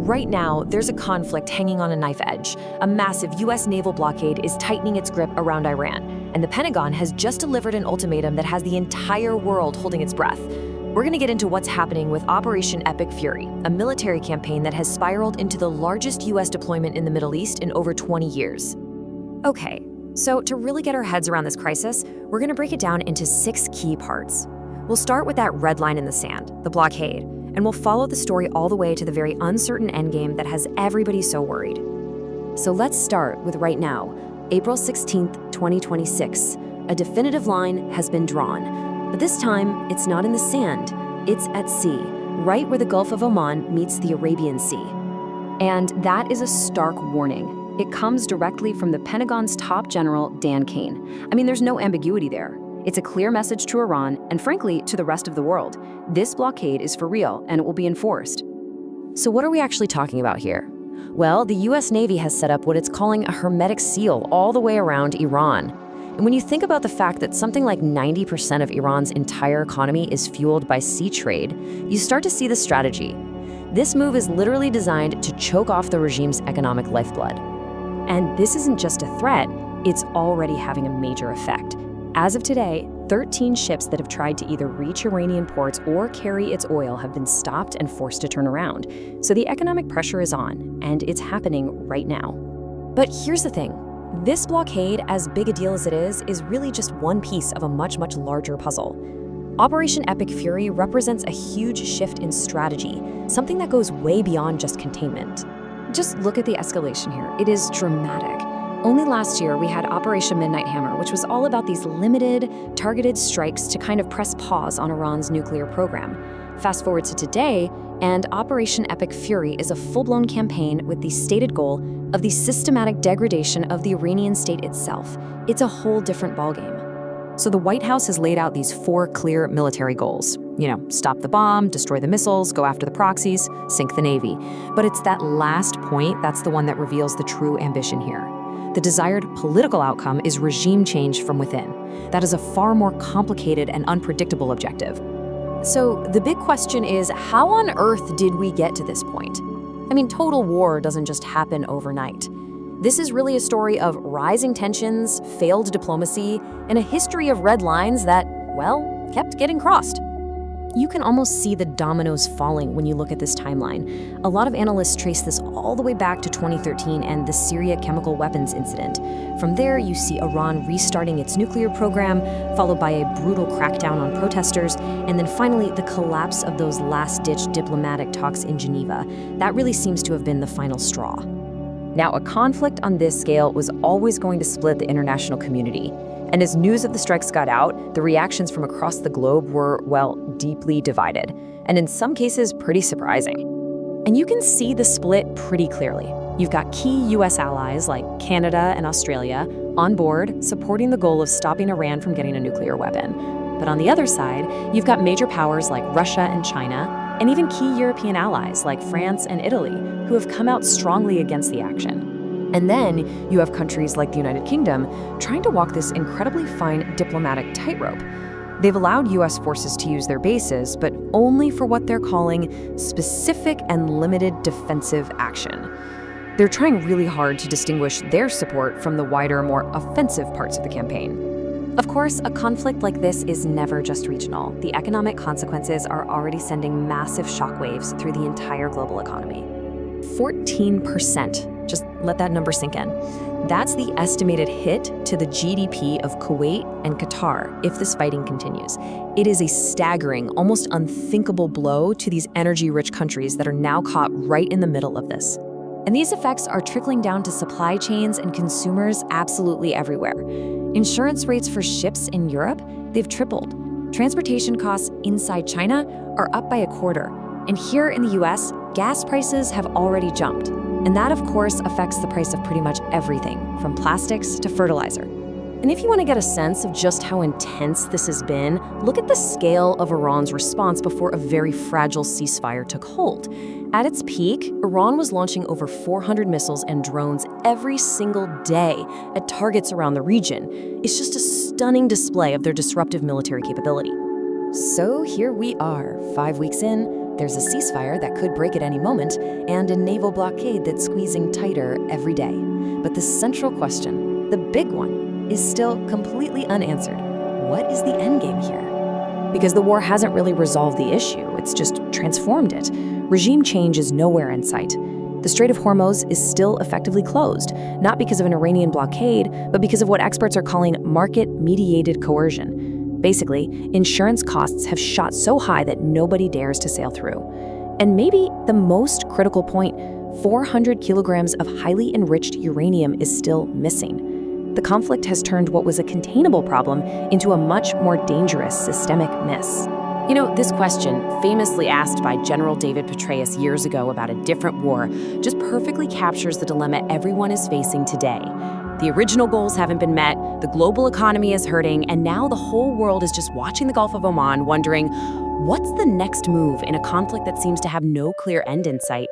Right now, there's a conflict hanging on a knife edge. A massive U.S. naval blockade is tightening its grip around Iran, and the Pentagon has just delivered an ultimatum that has the entire world holding its breath. We're going to get into what's happening with Operation Epic Fury, a military campaign that has spiraled into the largest U.S. deployment in the Middle East in over 20 years. Okay, so to really get our heads around this crisis, we're going to break it down into 6 key parts. We'll start with that red line in the sand, the blockade, and we'll follow the story all the way to the very uncertain endgame that has everybody so worried. So let's start with right now, April 16th, 2026. A definitive line has been drawn, but this time it's not in the sand, it's at sea, right where the Gulf of Oman meets the Arabian Sea. And that is a stark warning. It comes directly from the Pentagon's top general, Dan Kane. I mean, there's no ambiguity there. It's a clear message to Iran, and frankly, to the rest of the world. This blockade is for real, and it will be enforced. So what are we actually talking about here? Well, the US Navy has set up what it's calling a hermetic seal all the way around Iran. And when you think about the fact that something like 90% of Iran's entire economy is fueled by sea trade, you start to see the strategy. This move is literally designed to choke off the regime's economic lifeblood. And this isn't just a threat, it's already having a major effect. As of today, 13 ships that have tried to either reach Iranian ports or carry its oil have been stopped and forced to turn around. So the economic pressure is on, and it's happening right now. But here's the thing. This blockade, as big a deal as it is really just one piece of a much, much larger puzzle. Operation Epic Fury represents a huge shift in strategy, something that goes way beyond just containment. Just look at the escalation here. It is dramatic. Only last year, we had Operation Midnight Hammer, which was all about these limited, targeted strikes to kind of press pause on Iran's nuclear program. Fast forward to today, and Operation Epic Fury is a full-blown campaign with the stated goal of the systematic degradation of the Iranian state itself. It's a whole different ballgame. So the White House has laid out these 4 clear military goals. Stop the bomb, destroy the missiles, go after the proxies, sink the Navy. But it's that last point that's the one that reveals the true ambition here. The desired political outcome is regime change from within. That is a far more complicated and unpredictable objective. So the big question is, how on earth did we get to this point? I mean, total war doesn't just happen overnight. This is really a story of rising tensions, failed diplomacy, and a history of red lines that, well, kept getting crossed. You can almost see the dominoes falling when you look at this timeline. A lot of analysts trace this all the way back to 2013 and the Syria chemical weapons incident. From there, you see Iran restarting its nuclear program, followed by a brutal crackdown on protesters, and then finally the collapse of those last-ditch diplomatic talks in Geneva. That really seems to have been the final straw. Now, a conflict on this scale was always going to split the international community. And as news of the strikes got out, the reactions from across the globe were, well, deeply divided, and in some cases, pretty surprising. And you can see the split pretty clearly. You've got key US allies like Canada and Australia on board, supporting the goal of stopping Iran from getting a nuclear weapon. But on the other side, you've got major powers like Russia and China, and even key European allies like France and Italy, who have come out strongly against the action. And then you have countries like the United Kingdom trying to walk this incredibly fine diplomatic tightrope. They've allowed US forces to use their bases, but only for what they're calling specific and limited defensive action. They're trying really hard to distinguish their support from the wider, more offensive parts of the campaign. Of course, a conflict like this is never just regional. The economic consequences are already sending massive shockwaves through the entire global economy. 14%. Just let that number sink in. That's the estimated hit to the GDP of Kuwait and Qatar if this fighting continues. It is a staggering, almost unthinkable blow to these energy-rich countries that are now caught right in the middle of this. And these effects are trickling down to supply chains and consumers absolutely everywhere. Insurance rates for ships in Europe, they've tripled. Transportation costs inside China are up by a quarter. And here in the US, gas prices have already jumped. And that, of course, affects the price of pretty much everything, from plastics to fertilizer. And if you want to get a sense of just how intense this has been, look at the scale of Iran's response before a very fragile ceasefire took hold. At its peak, Iran was launching over 400 missiles and drones every single day at targets around the region. It's just a stunning display of their disruptive military capability. So here we are, 5 weeks in. There's a ceasefire that could break at any moment, and a naval blockade that's squeezing tighter every day. But the central question, the big one, is still completely unanswered. What is the endgame here? Because the war hasn't really resolved the issue, it's just transformed it. Regime change is nowhere in sight. The Strait of Hormuz is still effectively closed, not because of an Iranian blockade, but because of what experts are calling market-mediated coercion. Basically, insurance costs have shot so high that nobody dares to sail through. And maybe the most critical point, 400 kilograms of highly enriched uranium is still missing. The conflict has turned what was a containable problem into a much more dangerous systemic miss. You know, this question, famously asked by General David Petraeus years ago about a different war, just perfectly captures the dilemma everyone is facing today. The original goals haven't been met, the global economy is hurting, and now the whole world is just watching the Gulf of Oman wondering, what's the next move in a conflict that seems to have no clear end in sight?